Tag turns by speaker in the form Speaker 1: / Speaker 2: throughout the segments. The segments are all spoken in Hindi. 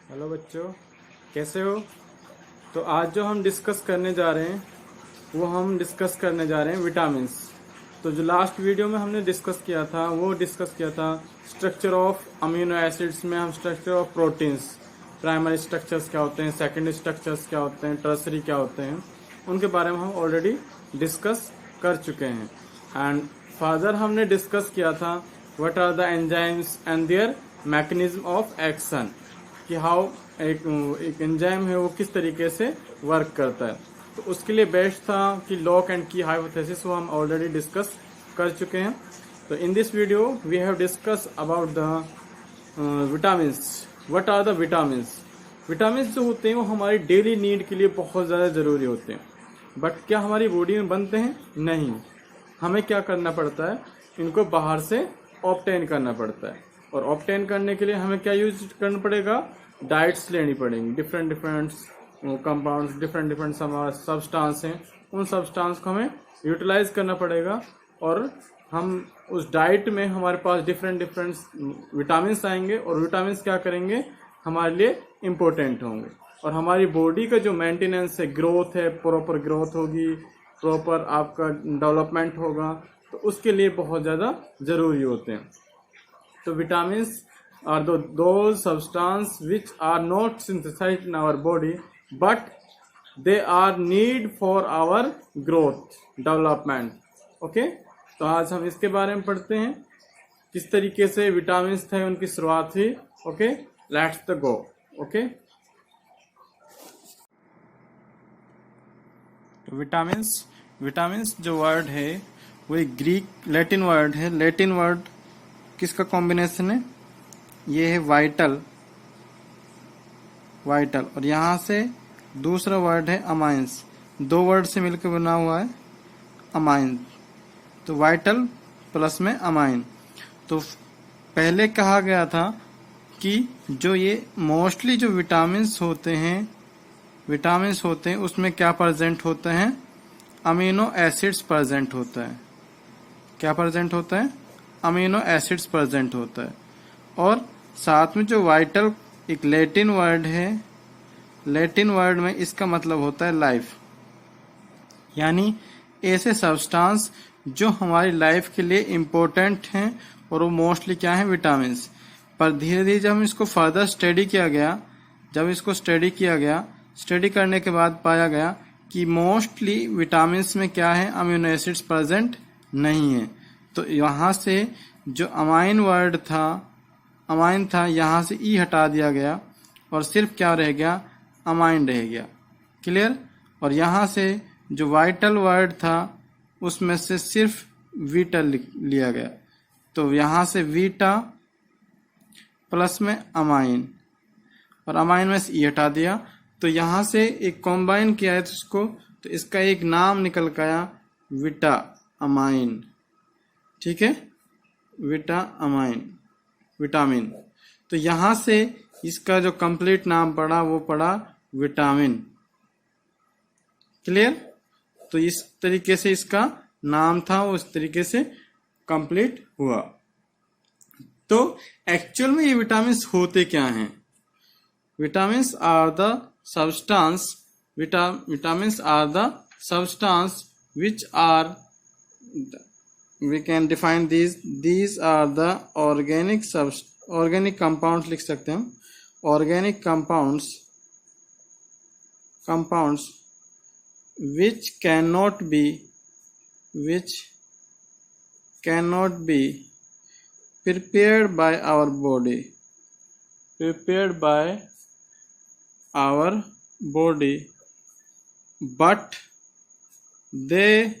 Speaker 1: हेलो बच्चों, कैसे हो। तो आज जो हम डिस्कस करने जा रहे हैं वो हम डिस्कस करने जा रहे हैं विटामिन्स। तो जो लास्ट वीडियो में हमने डिस्कस किया था वो डिस्कस किया था स्ट्रक्चर ऑफ अमीनो एसिड्स में। हम structure of proteins, primary structures क्या होते हैं, सेकेंडरी स्ट्रक्चर्स क्या होते हैं, टर्सरी क्या होते हैं, उनके बारे में हम ऑलरेडी डिस्कस कर चुके हैं। एंड फर्दर हमने डिस्कस किया था what are the enzymes and their mechanism of action, कि हाउ एक एंजाइम है वो किस तरीके से वर्क करता है। तो उसके लिए बेस्ट था कि लॉक एंड की हाइपोथेसिस, वो हम ऑलरेडी डिस्कस कर चुके हैं। तो in this video we have discuss about the vitamins. What are the vitamins. Vitamins जो होते हैं वो हमारी डेली नीड के लिए बहुत ज़्यादा ज़रूरी होते हैं, बट क्या हमारी बॉडी में बनते हैं? नहीं। हमें क्या करना पड़ता है, इनको बाहर से ऑब्टेन करना पड़ता है। और ऑब्टेन करने के लिए हमें क्या यूज करना पड़ेगा? डाइट्स लेनी पड़ेंगी। Different different compounds, different different substance हैं, उन सब्सटेंस को हमें यूटिलाइज करना पड़ेगा। और हम उस डाइट में हमारे पास डिफरेंट डिफरेंट विटामिन्स आएंगे, और विटामिन्स क्या करेंगे? हमारे लिए इम्पोर्टेंट होंगे। और हमारी बॉडी का जो मेंटेनेंस है, ग्रोथ है, प्रॉपर ग्रोथ होगी, प्रॉपर आपका डेवलपमेंट होगा, तो उसके लिए बहुत ज़्यादा ज़रूरी होते हैं। तो vitamins are those substances which are not synthesized in our body, but they are need for our growth development. Okay, तो आज हम इसके बारे में पढ़ते हैं, किस तरीके से विटामिन्स थे, उनकी शुरुआत हुई। Okay, let's the go. Okay, तो विटामिन्स विटामिन्स जो वर्ड है वो एक ग्रीक लैटिन वर्ड है। लैटिन वर्ड किसका कॉम्बिनेशन है? ये है वाइटल, वाइटल, और यहाँ से दूसरा वर्ड है अमाइंस। दो वर्ड से मिलकर बना हुआ है अमाइन। तो वाइटल प्लस में अमाइन। तो पहले कहा गया था कि जो ये मोस्टली जो विटामिन्स होते हैं उसमें क्या प्रेजेंट होते हैं? अमीनो एसिड्स प्रेजेंट होता है। क्या प्रेजेंट होता है? अमीनो एसिड्स प्रेजेंट होता है। और साथ में जो वाइटल एक लैटिन वर्ड है, लैटिन वर्ड में इसका मतलब होता है लाइफ, यानी ऐसे सब्सटेंस जो हमारी लाइफ के लिए इम्पोर्टेंट हैं, और वो मोस्टली क्या है? विटामिन्स। पर धीरे धीरे जब इसको फर्दर स्टडी किया गया, स्टडी करने के बाद पाया गया कि मोस्टली विटामिन्स में क्या है? अमीनो एसिड्स प्रेजेंट नहीं है। तो यहाँ से जो अमाइन था, यहाँ से ई हटा दिया गया और सिर्फ क्या रह गया? अमाइन रह गया। क्लियर? और यहाँ से जो वाइटल वर्ड था उसमें से सिर्फ वीटा लिया गया। तो यहाँ से वीटा प्लस में अमाइन, और अमाइन में से ई हटा दिया। तो यहाँ से एक कॉम्बाइन किया है इसको, तो इसका एक नाम निकल गया विटा अमाइन। ठीक है, विटा अमाइन, विटामिन। तो यहाँ से इसका जो कंप्लीट नाम पड़ा वो पड़ा विटामिन। क्लियर? तो इस तरीके से इसका नाम था, वो इस तरीके से कंप्लीट हुआ। तो एक्चुअल में ये विटामिन्स होते क्या हैं? Vitamins are the substance vitamins are the substance which are, we can define these are the organic compounds, लिख सकते हैं हम, organic compounds which cannot be prepared by our body, but they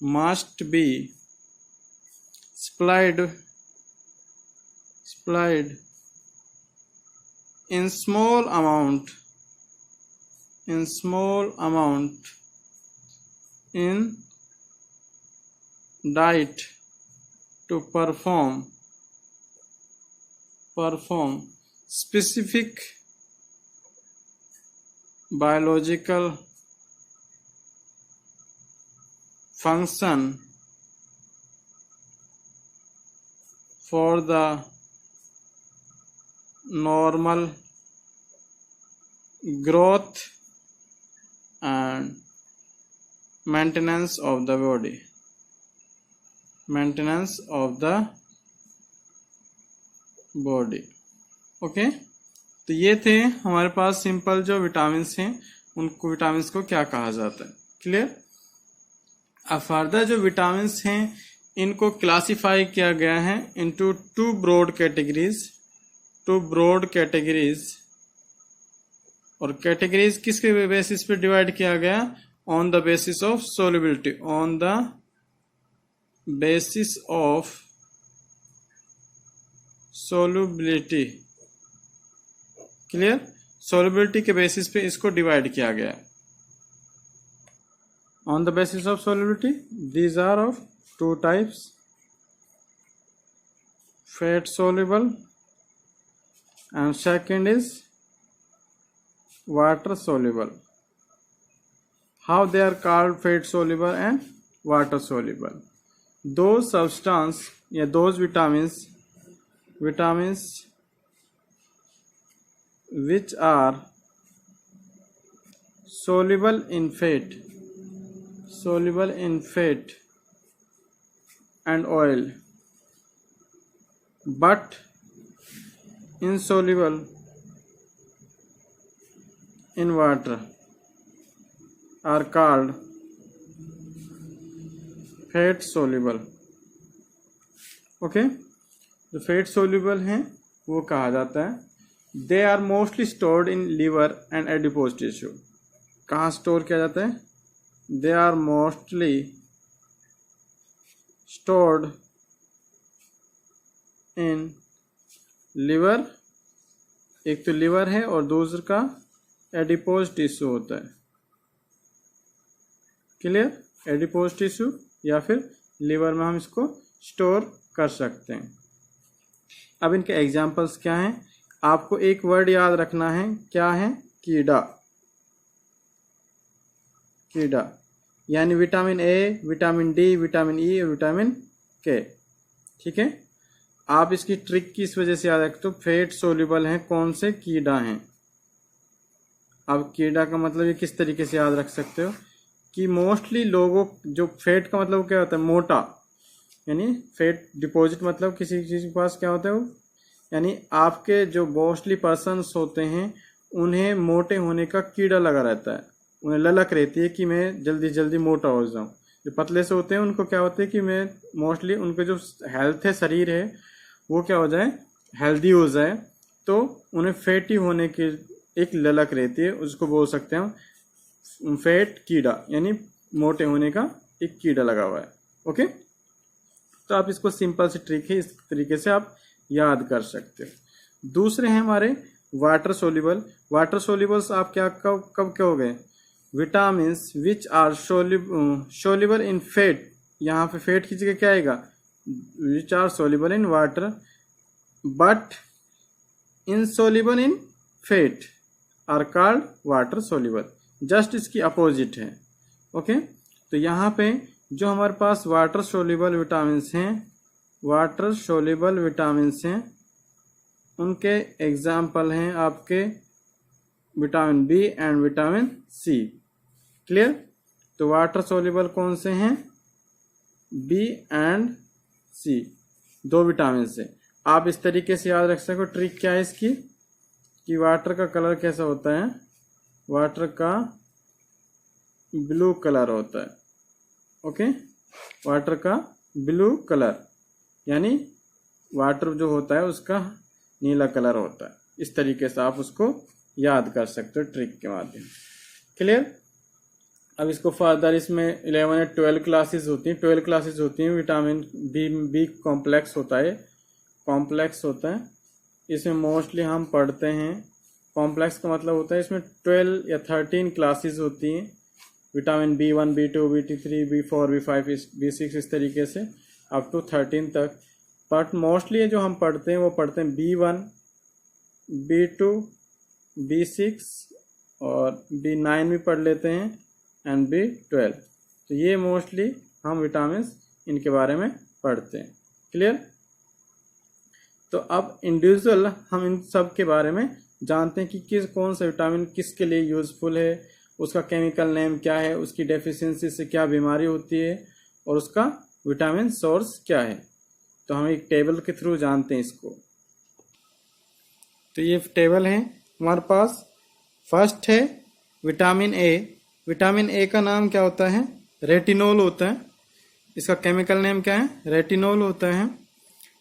Speaker 1: must be supplied in small amount in diet to perform specific biological function for the normal growth and maintenance of the body, maintenance of the body। Okay, तो ये थे हमारे पास सिंपल जो विटामिन्स हैं, उनको विटामिन्स को क्या कहा जाता है। क्लियर। अब फर्दर जो विटामिन्स हैं इनको क्लासिफाई किया गया है इनटू टू ब्रॉड कैटेगरीज। और कैटेगरीज किसके बेसिस पे डिवाइड किया गया? On the basis of solubility, on the basis of solubility. Clear. Solubility के बेसिस पे इसको डिवाइड किया गया। On the basis of solubility, these are of two types, fat soluble and second is water soluble। how they are called fat soluble and water soluble? those substance या those vitamins which are soluble in fat and oil but insoluble in water are called fat soluble। Okay, जो फैट सोल्यूबल हैं वो कहा जाता है। They are mostly stored in liver and adipose tissue. कहाँ स्टोर किया जाता है? They are mostly stored in liver, एक तो लिवर है और दूसरा का एडिपोज टिश्यू होता है। क्लियर। एडिपोज टिश्यू या फिर लिवर में हम इसको स्टोर कर सकते हैं। अब इनके एग्जाम्पल्स क्या हैं? आपको एक वर्ड याद रखना है, क्या है? कीड़ा। यानी vitamin A, vitamin D, vitamin E और विटामिन के। ठीक है। आप इसकी ट्रिक किस वजह से याद रखते हो? फैट सोल्यूबल हैं कौन से? कीड़ा हैं। अब कीड़ा का मतलब ये किस तरीके से याद रख सकते हो कि मोस्टली लोगों, जो फैट का मतलब क्या होता है? मोटा, यानी फैट डिपॉजिट मतलब किसी चीज के पास क्या होता है वो, यानी आपके जो मोस्टली पर्सन्स होते हैं उन्हें मोटे होने का कीड़ा लगा रहता है। उन्हें ललक रहती है कि मैं जल्दी जल्दी मोटा हो जाऊं। जो पतले से होते हैं उनको क्या होता है कि मैं मोस्टली उनके जो हेल्थ है, शरीर है, वो क्या हो जाए? हेल्दी हो जाए। तो उन्हें फैटी होने की एक ललक रहती है, उसको बोल सकते हैं हम फैट कीड़ा, यानी मोटे होने का एक कीड़ा लगा हुआ है। ओके, तो आप इसको सिंपल सी ट्रिक है, इस तरीके से आप याद कर सकते हो। दूसरे हैं हमारे वाटर सोल्यूबल। वाटर सोल्यूबल्स आप क्या कब कहोगे? Vitamins which are soluble in fat. यहाँ पे फैट की जगह क्या आएगा? Which are soluble in water but insoluble in fat are called water soluble. Just इसकी अपोजिट है। ओके, तो यहाँ पे जो हमारे पास वाटर सोल्यूबल विटामिन्स हैं, उनके एग्जाम्पल हैं आपके vitamin B and vitamin C. Clear. तो वाटर सोल्यूबल कौन से हैं? बी एंड सी, दो विटामिन से। आप इस तरीके से याद रख सको। ट्रिक क्या है इसकी कि वाटर का कलर कैसा होता है? वाटर का ब्लू कलर होता है। ओके, वाटर का ब्लू कलर, यानी वाटर जो होता है उसका नीला कलर होता है। इस तरीके से आप उसको याद कर सकते हो ट्रिक के माध्यम से। क्लियर। अब इसको फर्दर इसमें 11 या 12 क्लासेस होती हैं। विटामिन बी कॉम्प्लेक्स होता है। इसमें मोस्टली हम पढ़ते हैं, कॉम्प्लेक्स का मतलब होता है इसमें 12 या 13 क्लासेस होती हैं। Vitamin B1, B2, B3, B4, B5, B6 इस तरीके से अप टू 13 तक। बट मोस्टली जो हम पढ़ते हैं वो पढ़ते हैं B1, B2, B6 और B9 भी पढ़ लेते हैं एंड B12। तो ये मोस्टली हम विटामिन इनके बारे में पढ़ते हैं। क्लियर। तो अब इंडिविजुअल हम इन सब के बारे में जानते हैं कि कौन सा विटामिन किसके लिए यूजफुल है, उसका केमिकल नेम क्या है, उसकी डेफिशिएंसी से क्या बीमारी होती है और उसका विटामिन सोर्स क्या है। तो हम एक टेबल के थ्रू जानते हैं इसको। तो ये टेबल है हमारे पास। फर्स्ट है विटामिन ए। विटामिन ए का नाम क्या होता है? रेटिनोल होता है। इसका केमिकल नेम क्या है? रेटिनोल होता है।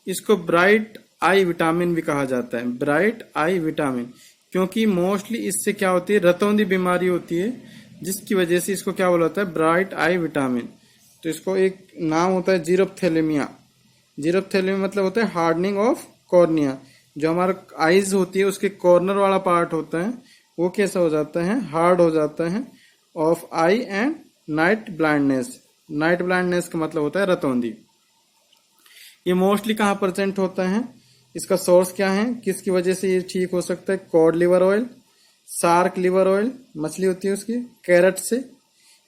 Speaker 1: इसको ब्राइट आई विटामिन भी कहा जाता है, ब्राइट आई विटामिन, क्योंकि मोस्टली इससे क्या होती है, रतौंधी बीमारी होती है, जिसकी वजह से इसको क्या बोला जाता है? ब्राइट आई विटामिन। तो इसको एक नाम होता है जीरोप्थेलेमिया। जीरोप्थेलेमिया मतलब होता है हार्डनिंग ऑफ कॉर्निया। जो हमारा आईज होती है उसके कॉर्नर वाला पार्ट होता है वो कैसा हो जाता है? हार्ड हो जाता है। Of I and night blindness. Night blindness का मतलब होता है रतौंधी। ये मोस्टली कहाँ प्रेजेंट होता है? इसका सोर्स क्या है, किसकी वजह से ये ठीक हो सकता है? Code liver oil, shark liver oil, मछली होती है उसकी, कैरेट से।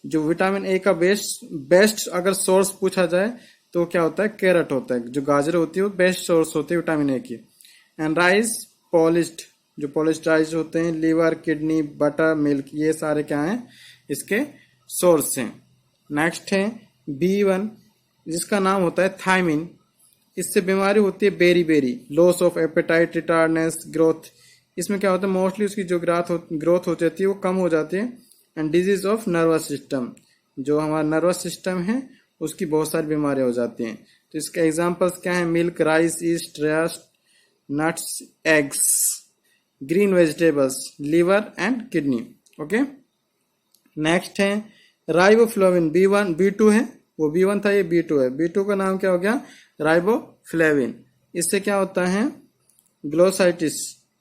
Speaker 1: जो विटामिन ए का बेस्ट अगर सोर्स पूछा जाए तो क्या होता है? कैरेट होता है। जो गाजर होती है वो बेस्ट सोर्स होती है विटामिन ए की। एंड राइस पॉलिश्ड, जो पॉलिश्ड राइस होते हैं, लीवर, किडनी, बटर, मिल्क, ये सारे क्या हैं? इसके सोर्स हैं। नेक्स्ट है B1, जिसका नाम होता है थायमिन। इससे बीमारी होती है बेरी, loss of appetite, retardness, growth. इसमें क्या होता है? मोस्टली उसकी जो ग्रोथ हो जाती है वो कम हो जाती है। And disease of nervous system, जो हमारा नर्वस सिस्टम है उसकी बहुत सारी बीमारियां हो जाती हैं। तो इसके एग्जांपल्स क्या है? Milk, rice, east, rust, nuts, eggs, green vegetables, liver and kidney. Okay. Next है राइबोफ्लाविन। B1 B2 है, वो B1 था, ये B2 है। B2 का नाम क्या हो गया? राइबोफ्लाविन। इससे क्या होता है? ग्लोसाइटिस,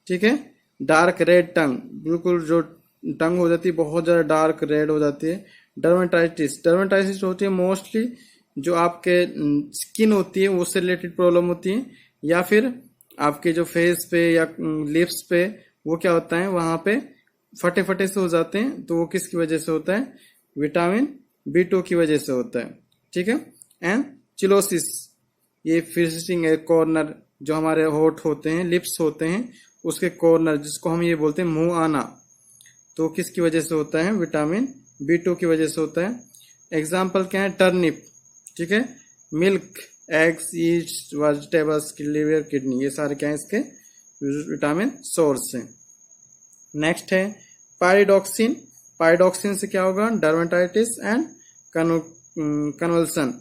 Speaker 1: ठीक है, डार्क रेड टंग, बिल्कुल जो टंग हो जाती है बहुत ज्यादा डार्क रेड हो जाती है। डर्मेटाइटिस, डर्मेटाइटिस होती है मोस्टली जो आपके स्किन होती है उससे रिलेटेड प्रॉब्लम होती है, या फिर आपके जो फेस पे या लिप्स पे वो क्या होता है, वहां पे फटे फटे से हो जाते हैं। तो वो किसकी वजह से होता है? विटामिन B2 की वजह से होता है, ठीक है। एंड चिलोसिस, ये फिशिंग है कॉर्नर, जो हमारे होठ होते हैं, लिप्स होते हैं, उसके कॉर्नर, जिसको हम ये बोलते हैं मुंह आना, तो किसकी वजह से होता है? विटामिन B2 की वजह से होता है। एग्जाम्पल क्या है? टर्निप, ठीक है, milk, eggs, east, vegetables, liver, kidney, ये सारे क्या है? इसके विटामिन सोर्स हैं। नेक्स्ट है पायरिडॉक्सिन। पायरिडॉक्सिन से क्या होगा? Dermatitis and convulsion.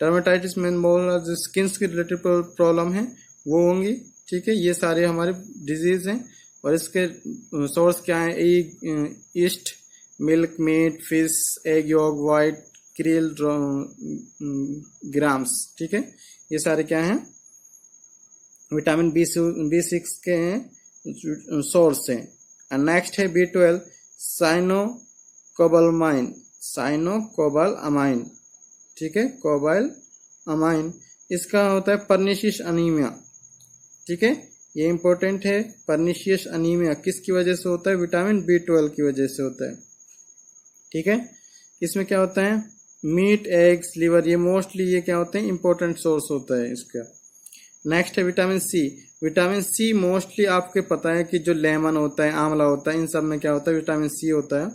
Speaker 1: डर्मेटाइटिस में जो स्किन के रिलेटेड प्रॉब्लम है वो होंगी, ठीक है। ये सारे हमारे डिजीज हैं। और इसके सोर्स क्या है? Yeast, milk, meat, fish, egg yolk, white, क्रील, ग्राम्स, ठीक है। ये सारे क्या हैं? विटामिन B6 के सोर्स हैं। एंड नेक्स्ट है B12, साइनोकोबालामाइन, साइनोकोबालामाइन, ठीक है, कोबालामाइन। इसका होता है पर्निशियस अनीमिया, ठीक है, ये इंपॉर्टेंट है। पर्निशियस अनीमिया किसकी वजह से होता है? विटामिन B12 की वजह से होता है, ठीक है। इसमें क्या होता है? मीट, एग्स, लिवर, ये मोस्टली ये क्या होते हैं? इंपॉर्टेंट सोर्स होता है इसका। नेक्स्ट है vitamin C. Vitamin C mostly आपके पता है कि जो लेमन होता है, आंवला होता है, इन सब में क्या होता है? विटामिन सी होता है।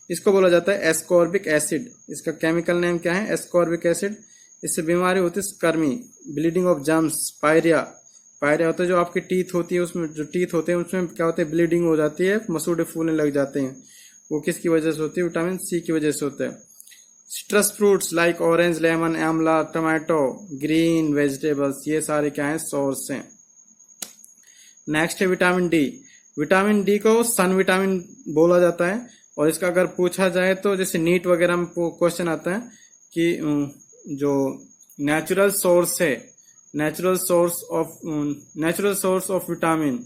Speaker 1: इसको बोला जाता है एस्कॉर्बिक एसिड। इसका केमिकल नेम क्या है? Ascorbic acid. इससे बीमारी होती है scurvy, bleeding of gums, pyorrhea. Pyorrhea होता है जो आपकी टीथ होती है, उसमें जो टीथ होते हैं उसमें क्या होता है? ब्लीडिंग हो जाती है, मसूड़े फूलने लग जाते हैं। वो किसकी वजह से होती है? विटामिन सी की वजह से होता है। Citrus fruits like orange, lemon, आंवला, टमाटो, ग्रीन वेजिटेबल्स, ये सारे क्या है? सोर्स हैं। नेक्स्ट है विटामिन डी। विटामिन डी को सन विटामिन बोला जाता है। और इसका अगर पूछा जाए तो जैसे नीट वगैरह में क्वेश्चन आता है कि जो नेचुरल सोर्स है, natural source of vitamin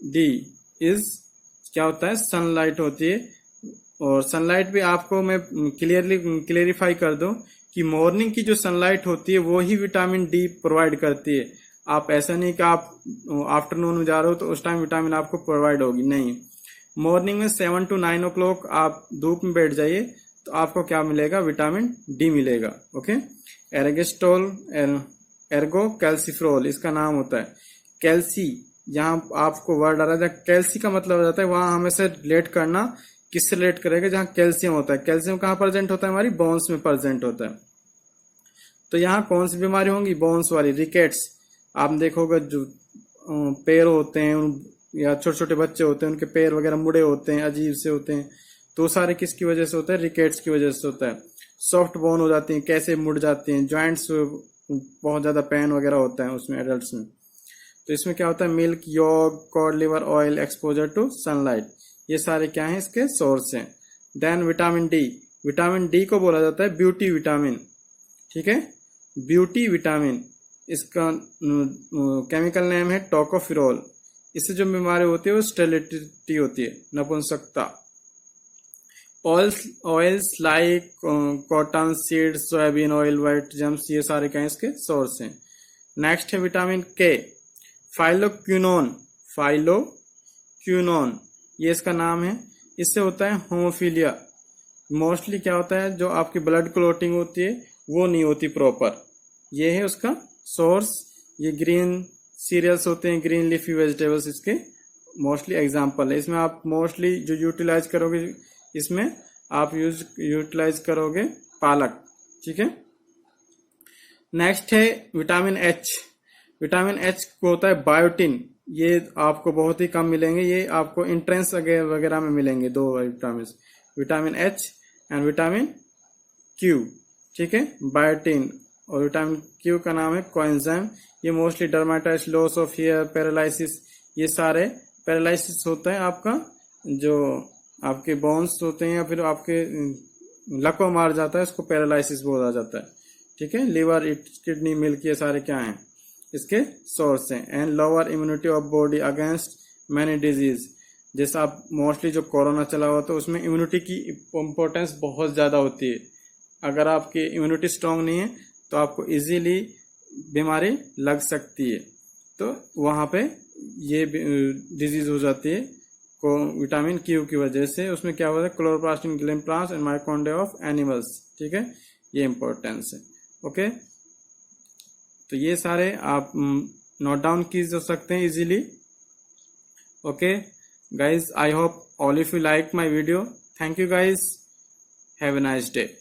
Speaker 1: D is क्या होता है? सनलाइट होती है। और सनलाइट भी आपको मैं क्लियरिफाई कर दूं कि मॉर्निंग की जो सनलाइट होती है वो ही विटामिन डी प्रोवाइड करती है। आप ऐसा नहीं कि आप आफ्टरनून में जा रहे हो तो उस टाइम विटामिन आपको प्रोवाइड होगी, नहीं। मॉर्निंग में 7 to 9 o'clock आप धूप में बैठ जाइए तो आपको क्या मिलेगा? विटामिन डी मिलेगा, ओके। एर्गेस्टोल, एर्गो कैल्सिफ्रोल इसका नाम होता है। कैल्सी यहाँ आपको वर्ड आ रहा है कैल्सी का मतलब हो जाता है, वहां हमेशा रिलेट करना, किससे रिलेट करेगा, जहाँ कैल्शियम होता है। कैल्शियम कहाँ प्रेजेंट होता है, हमारी बोन्स में प्रेजेंट होता है। तो यहाँ कौन सी बीमारी होंगी, बोन्स वाली, रिकेट्स। आप देखोगे जो पैर होते हैं या छोटे छोटे बच्चे होते हैं, उनके पैर वगैरह मुड़े होते हैं, अजीब से होते हैं, तो सारे किसकी वजह से होता है, रिकेट्स की वजह से होता है। सॉफ्ट बोन हो जाती हैं, कैसे मुड़ जाती हैं, जॉइंट्स बहुत ज्यादा पेन वगैरह होता है उसमें, एडल्ट्स में। तो इसमें क्या होता है, milk, yolk, cod liver oil, exposure to sunlight, ये सारे क्या हैं, इसके सोर्स हैं। Then vitamin D, vitamin D को बोला जाता है ब्यूटी विटामिन, ठीक है, ब्यूटी विटामिन। इसका केमिकल नेम है टोकोफिरोल। इससे जो बीमारी होती है वो स्टेरिलिटी होती है, नपुंसकता। Oils like cotton seeds, soybean oil, wheat germs, ये सारे क्या इसके सोर्स हैं। नेक्स्ट है विटामिन के, फाइलोक्विनोन, फाइलोक्विनोन ये इसका नाम है। इससे होता है होमोफीलिया। मोस्टली क्या होता है, जो आपकी ब्लड क्लोटिंग होती है वो नहीं होती प्रॉपर, ये है उसका सोर्स। ये ग्रीन सीरियल्स होते हैं, ग्रीन लीफी वेजिटेबल्स इसके मोस्टली एग्जाम्पल है। इसमें आप मोस्टली जो यूटिलाइज करोगे, इसमें आप यूटिलाइज करोगे पालक, ठीक है। नेक्स्ट है विटामिन एच। विटामिन एच को होता है बायोटिन, ये आपको बहुत ही कम मिलेंगे, ये आपको इंट्रेंस वगैरह में मिलेंगे, दो vitamin, vitamin H and vitamin Q, ठीक है, बायोटिन। और विटामिन क्यू का नाम है कोएंजाइम। ये mostly dermatitis, loss of hair, paralysis, ये सारे पैरालिसिस होता है आपका, जो आपके बोन्स होते हैं या फिर आपके लकवा मार जाता है, इसको पैरालिसिस बोला जाता है, ठीक है। लिवर, किडनी, मिल्क, ये सारे क्या हैं, इसके सोर्स हैं। And lower immunity of body against many disease. जैसे आप मोस्टली जो कोरोना चला हुआ था उसमें इम्यूनिटी की इम्पोर्टेंस बहुत ज्यादा होती है। अगर आपकी इम्यूनिटी स्ट्रांग नहीं है तो आपको इजीली बीमारी लग सकती है, तो वहां पे ये डिजीज हो जाती है को विटामिन क्यू की वजह से। उसमें क्या होता है, chloroplast in gleam plants and mitochondria of animals, ठीक है, ये इंपॉर्टेंस है। ओके, तो ये सारे आप नोट डाउन की जा सकते हैं easily. Okay guys, I hope all of you like my video. Thank you guys, have a nice day.